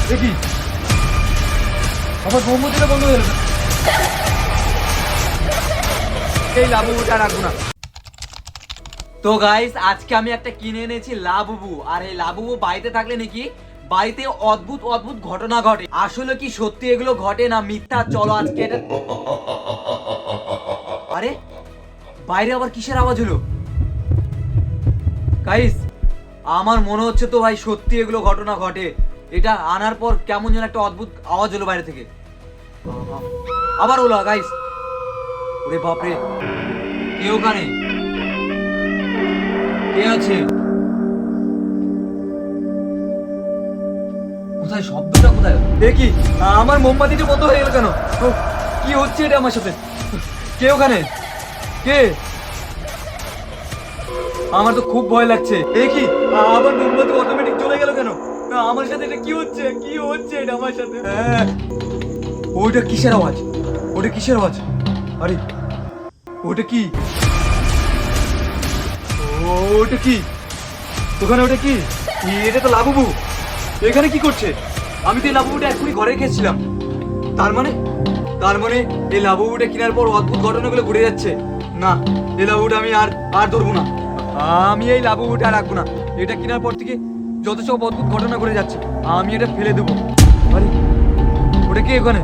দেখি আমার মোমবাতিটা বন্ধ হয়ে গেল। এই লাবুবুটা রাখবো না। তো গাইস, আজকে আমি একটা কিনে এনেছি লাবুবু। আর এই লাবুবু বাড়িতে থাকলে নাকি বাড়িতে অদ্ভুত অদ্ভুত ঘটনা ঘটে। আসলে কি সত্যি এগুলো ঘটে না মিথ্যা? চলো আজকে এটা। আরে বাইরে আবার কিসের আওয়াজ হলো? গাইস, আমার মনে হচ্ছে তো ভাই সত্যি এগুলো ঘটনা ঘটে। এটা আনার পর কেমন যেন একটা অদ্ভুত আওয়াজ হলো বাইরে থেকে। আবার হলো গাইস। ওরে বাপরে, কে ওখানে? কে আছে? কোথায় শব্দটা? কোথায় দেখি? আমার মোমবাতিটা বন্ধ হয়ে গেল কেন? ও, কি হচ্ছে এটা আমার সাথে? কে ওখানে? কে? আমার তো খুব ভয় লাগছে। দেখি আমার মোমবাতি অটোমেটিক চলে গেল কেন? আমার সাথে এটা কি হচ্ছে? কি হচ্ছে এটা আমার সাথে? ওইটা কিসের আওয়াজ? ওটা কিসের আওয়াজ? আরে ওটা কি? ওটা কি? ওখানে ওটা কি? এটা তো লাবুবু। এখানে কি করছে? আমি তো এই লাবুবুটা এক্ষুনি ঘরে রেখেছিলাম। তার মানে এই লাবুবুটা কেনার পর অদ্ভুত ঘটনাগুলো ঘুরে যাচ্ছে। না, এই লাবুবুটা আমি আর আর ধরবো না। আমি এই লাবুবুটা আর রাখবো না। এটা কেনার পর থেকে যত সব অদ্ভুত ঘটনা ঘুরে যাচ্ছে, আমি এটা ফেলে দেবো। আরে ওটা কি ওখানে?